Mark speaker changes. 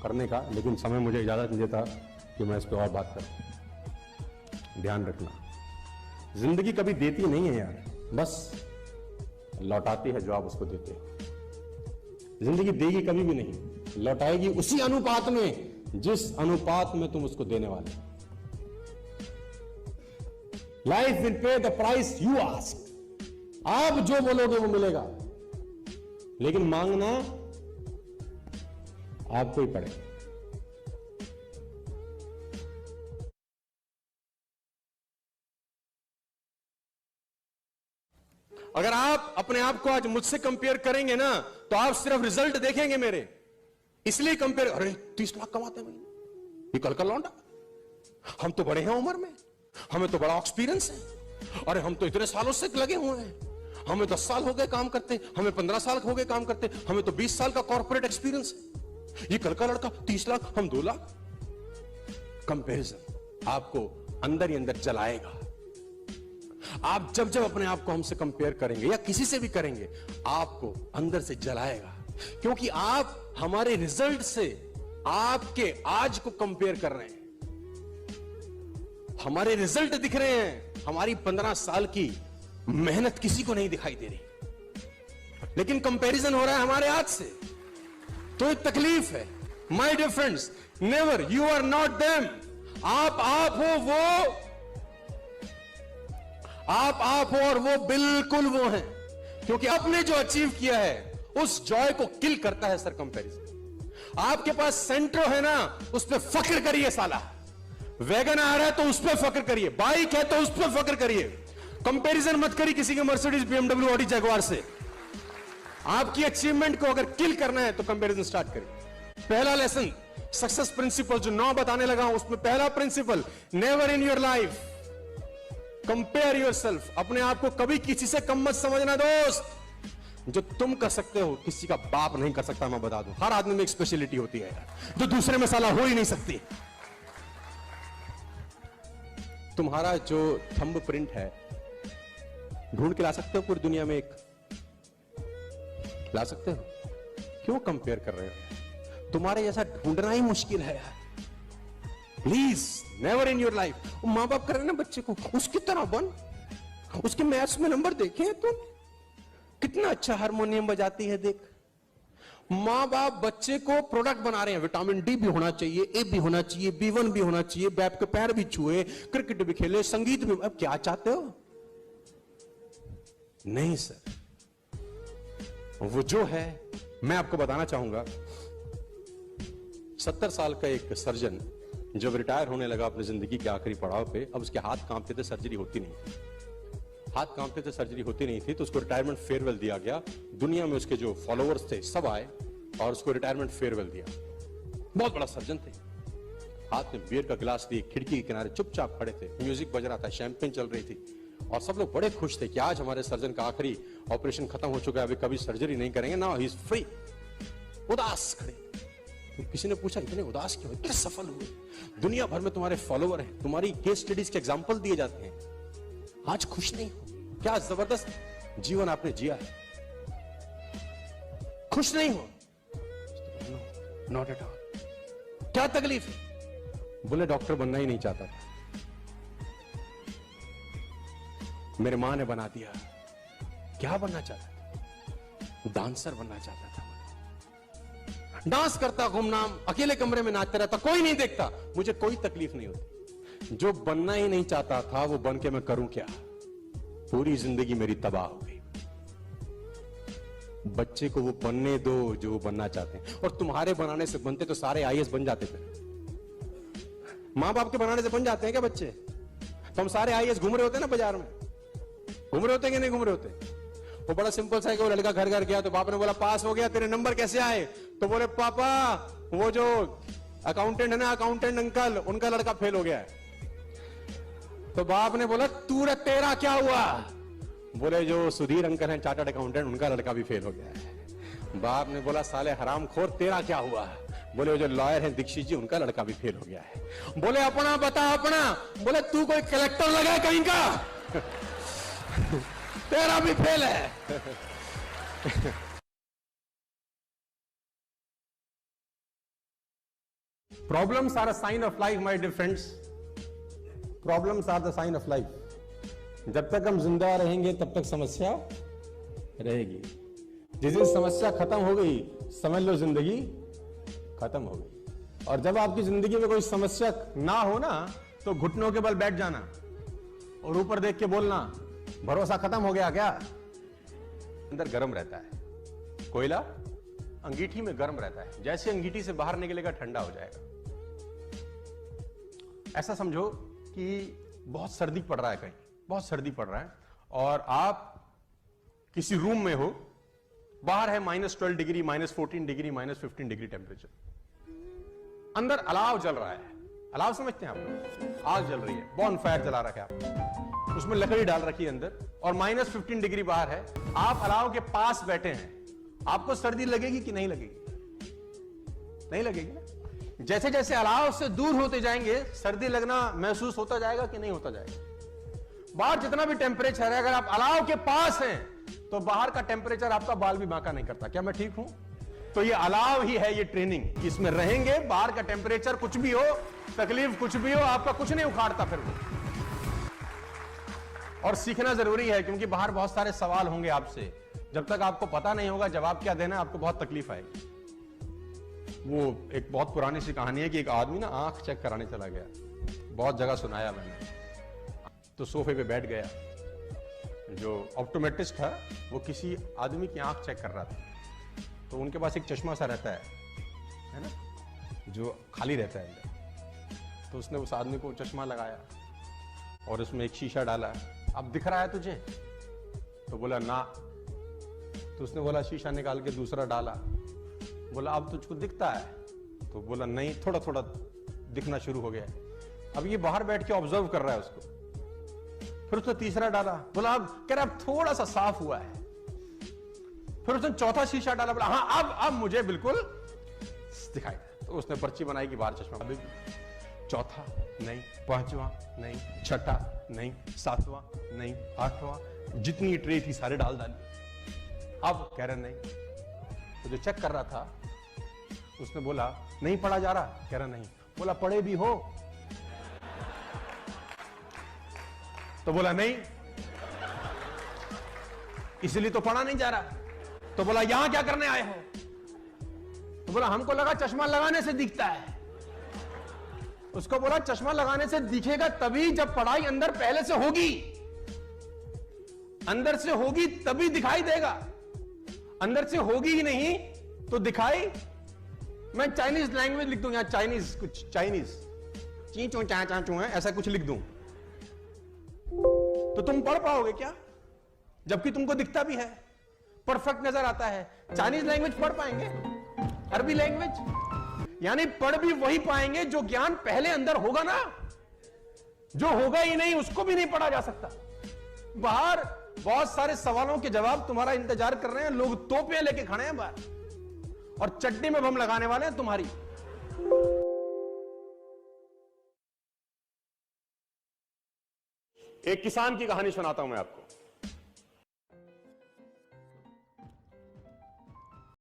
Speaker 1: करने का, लेकिन समय मुझे इजाज़त नहीं देता कि मैं इस पर और बात करूं। ध्यान रखना, जिंदगी कभी देती नहीं है यार, बस लौटाती है जो आप उसको देते हो। जिंदगी देगी कभी भी नहीं, लौटाएगी उसी अनुपात में जिस अनुपात में तुम उसको देने वाले। Life will pay the price you ask. आप जो बोलोगे वो मिलेगा, लेकिन मांगना आपको ही पड़ेगा। अगर आप अपने आप को आज मुझसे कंपेयर करेंगे ना, तो आप सिर्फ रिजल्ट देखेंगे मेरे, इसलिए कंपेयर, अरे 30 लाख कमाते हैं महीने, ये कल का लौंडा, हम तो बड़े हैं उम्र में, हमें तो बड़ा एक्सपीरियंस है, अरे हम तो इतने सालों से लगे हुए हैं, हमें 10 साल हो गए काम करते, हमें 15 साल हो गए काम करते, हमें तो 20 साल का कॉर्पोरेट एक्सपीरियंस है, ये कल का लड़का 30 लाख, हम 2 लाख। कंपैरिजन आपको अंदर ही अंदर जलाएगा। आप जब जब अपने आप को हमसे कंपेयर करेंगे या किसी से भी करेंगे, आपको अंदर से जलाएगा, क्योंकि आप हमारे रिजल्ट से आपके आज को कंपेयर कर रहे हैं। हमारे रिजल्ट दिख रहे हैं, हमारी 15 साल की मेहनत किसी को नहीं दिखाई दे रही, लेकिन कंपैरिजन हो रहा है हमारे आज से, तो एक तकलीफ है। My dear friends, never, you are not them. आप हो, वो आप हो और वो बिल्कुल वो हैं, क्योंकि आपने जो अचीव किया है उस जॉय को किल करता है सर कंपैरिजन। आपके पास सेंट्रो है ना, उस पर फख्र करिए साला। वैगन आ रहा है तो उस पर फख्र करिए, बाइक है तो उस पर फख्र करिए। कंपैरिजन मत करिए किसी के मर्सिडीज, बीएमडब्ल्यू, ऑडी, जगुआर से। आपकी अचीवमेंट को अगर किल करना है तो कंपैरिजन स्टार्ट करिए। पहला लेसन, सक्सेस प्रिंसिपल जो 9 बताने लगा हूं, उसमें पहला principle, never in your life compare yourself. अपने आप को कभी किसी से कम मत समझना दोस्त। जो तुम कर सकते हो किसी का बाप नहीं कर सकता। मैं बता दूं, हर आदमी में एक स्पेशलिटी होती है यार, जो दूसरे में साला हो ही नहीं सकती। तुम्हारा जो थंब प्रिंट है, ढूंढ के ला सकते हो पूरी दुनिया में? एक ला सकते हो? क्यों कंपेयर कर रहे हो? तुम्हारे जैसा ढूंढना ही मुश्किल है यार। Please never in your life. मां बाप कर रहे ना बच्चे को, उसकी तरह बन, उसके मैथ्स में नंबर देखे हैं तुम, कितना अच्छा हारमोनियम बजाती है देख। मां बाप बच्चे को प्रोडक्ट बना रहे हैं, विटामिन डी भी होना चाहिए, ए भी होना चाहिए, B1 भी होना चाहिए, बैप के पैर भी छुए, क्रिकेट भी खेले, संगीत भी। अब क्या चाहते हो? नहीं सर, वो जो है, मैं आपको बताना चाहूंगा। 70 साल का एक सर्जन जब रिटायर होने लगा अपनी जिंदगी के आखिरी पड़ाव पे, अब उसके हाथ कांपते थे, सर्जरी होती नहीं थी, हाथ कांपते थे, सर्जरी होती नहीं थी, तो उसको रिटायरमेंट फेयरवेल दिया गया। दुनिया में उसके जो फॉलोअर्स थे सब आए और उसको रिटायरमेंट फेयरवेल दिया। बहुत बड़ा सर्जन थे, हाथ में बियर का गिलास लिए, खिड़की के किनारे चुपचाप खड़े थे, म्यूजिक बज रहा था, शैंपेन चल रही थी, और सब लोग बड़े खुश थे कि आज हमारे सर्जन का आखिरी ऑपरेशन खत्म हो चुका है, अभी कभी सर्जरी नहीं करेंगे, नाउ ही इज फ्री। उदास खड़े। तो किसी ने पूछा, इतने उदास क्यों, इतने सफल हुए, दुनिया भर में तुम्हारे फॉलोअर हैं, तुम्हारी केस स्टडीज के एग्जाम्पल दिए जाते हैं, आज खुश नहीं हो? क्या जबरदस्त जीवन आपने जिया है, खुश नहीं हो? Not at all. क्या तकलीफ है? बोले डॉक्टर बनना ही नहीं चाहता था, मेरे मां ने बना दिया। क्या बनना चाहता था? डांसर बनना चाहता था। डांस करता, गुमनाम, अकेले कमरे में नाचता रहता, कोई नहीं देखता, मुझे कोई तकलीफ नहीं होती। जो बनना ही नहीं चाहता था वो बन के मैं करूं क्या? पूरी जिंदगी मेरी तबाह हो गई। बच्चे को वो बनने दो जो वो बनना चाहते हैं, और तुम्हारे बनाने से बनते तो सारे आईएएस बन जाते थे। मां बाप के बनाने से बन जाते हैं क्या बच्चे? तो हम सारे आईएएस घूम रहे होते हैं ना बाजार में, घूम रहे होते हैं कि नहीं घूम रहे होते? वो बड़ा सिंपल सा है कि वो लड़का घर घर गया तो बाप ने बोला पास हो गया, तेरे नंबर कैसे आए? तो बोले पापा वो जो अकाउंटेंट है ना, अकाउंटेंट अंकल, उनका लड़का फेल हो गया है। तो बाप ने बोला तेरा क्या हुआ? बोले जो सुधीर अंकल हैं चार्टर्ड अकाउंटेंट, उनका लड़का भी फेल हो गया है। बाप ने बोला साले हरामखोर, तेरा क्या हुआ? बोले जो लॉयर हैं दीक्षित जी, उनका लड़का भी फेल हो गया है। बोले अपना बता अपना। बोले तू कोई कलेक्टर लगा कहीं का? तेरा भी फेल है। Problems are a sign of life my dear friends, problems are the sign of life. जब तक हम जिंदा रहेंगे तब तक समस्या रहेगी। जिस दिन समस्या खत्म हो गई समझ लो जिंदगी खत्म हो गई। और जब आपकी जिंदगी में कोई समस्या ना हो ना तो घुटनों के बल बैठ जाना और ऊपर देख के बोलना भरोसा खत्म हो गया क्या। अंदर गर्म रहता है, कोयला अंगीठी में गर्म रहता है, जैसे अंगीठी से बाहर निकलेगा ठंडा हो जाएगा। ऐसा समझो कि बहुत सर्दी पड़ रहा है, कहीं बहुत सर्दी पड़ रहा है और आप किसी रूम में हो, बाहर है -12 डिग्री, -14 डिग्री, -15 डिग्री टेम्परेचर, अंदर अलाव जल रहा है। अलाव समझते हैं आप? आग जल रही है, बॉन फायर जला रखा है आपने, उसमें लकड़ी डाल रखी है अंदर और -15 डिग्री बाहर है। आप अलाव के पास बैठे हैं, आपको सर्दी लगेगी कि नहीं लगेगी? नहीं लगेगी ना। जैसे जैसे अलाव से दूर होते जाएंगे सर्दी लगना महसूस होता जाएगा कि नहीं होता जाएगा। बाहर जितना भी टेम्परेचर है, अगर आप अलाव के पास हैं तो बाहर का टेम्परेचर आपका बाल भी बांका नहीं करता। क्या मैं ठीक हूं? तो ये अलाव ही है, ये ट्रेनिंग। इसमें रहेंगे, बाहर का टेम्परेचर कुछ भी हो, तकलीफ कुछ भी हो, आपका कुछ नहीं उखाड़ता फिर वो। और सीखना जरूरी है क्योंकि बाहर बहुत सारे सवाल होंगे आपसे। जब तक आपको पता नहीं होगा जवाब क्या देना है, आपको बहुत तकलीफ आएगी। वो एक बहुत पुरानी सी कहानी है कि एक आदमी ना आंख चेक कराने चला गया, बहुत जगह सुनाया मैंने। तो सोफे पे बैठ गया, जो ऑप्टोमेट्रिस्ट था वो किसी आदमी की आंख चेक कर रहा था। तो उनके पास एक चश्मा सा रहता है ना, जो खाली रहता है अंदर। तो उसने उस आदमी को चश्मा लगाया और उसमें एक शीशा डाला। अब दिख रहा है तुझे? तो बोला ना। तो उसने बोला शीशा निकाल के दूसरा डाला। बोला अब तुझको दिखता है? तो बोला नहीं, थोड़ा थोड़ा दिखना शुरू हो गया। अब ये बाहर बैठ के ऑब्जर्व कर रहा है उसको। फिर उसने तीसरा डाला, बोला अब कह रहा अब थोड़ा सा साफ हुआ है। फिर उसने चौथा शीशा डाला, बोला हाँ अब मुझे बिल्कुल दिखाई। तो उसने पर्ची बनाई कि बाहर चश्मा। अभी चौथा नहीं, पांचवा नहीं, छठा नहीं, सातवां नहीं, आठवां, जितनी ट्रे थी सारे डाल डाली। अब कह रहा नहीं। तो जो चेक कर रहा था उसने बोला नहीं पढ़ा जा रहा? कह रहा नहीं। बोला पढ़े भी हो? तो बोला नहीं, इसलिए तो पढ़ा नहीं जा रहा। तो बोला यहां क्या करने आए हो? तो बोला हमको लगा चश्मा लगाने से दिखता है। उसको बोला चश्मा लगाने से दिखेगा तभी जब पढ़ाई अंदर पहले से होगी, अंदर से होगी तभी दिखाई देगा। अंदर से होगी ही नहीं तो दिखाई। मैं चाइनीज लैंग्वेज लिख दूं, यहां चाइनीज, कुछ चाइनीज ची चो चा चा चो है, ऐसा कुछ लिख दूं तो तुम पढ़ पाओगे क्या? जबकि तुमको दिखता भी है, परफेक्ट नजर आता है। चाइनीज लैंग्वेज पढ़ पाएंगे? अरबी लैंग्वेज? यानी पढ़ भी वही पाएंगे जो ज्ञान पहले अंदर होगा ना। जो होगा ही नहीं उसको भी नहीं पढ़ा जा सकता। बाहर बहुत सारे सवालों के जवाब तुम्हारा इंतजार कर रहे हैं, लोग तोपें लेके खड़े हैं बाहर और चटनी में बम लगाने वाले हैं तुम्हारी। एक किसान की कहानी सुनाता हूं मैं आपको।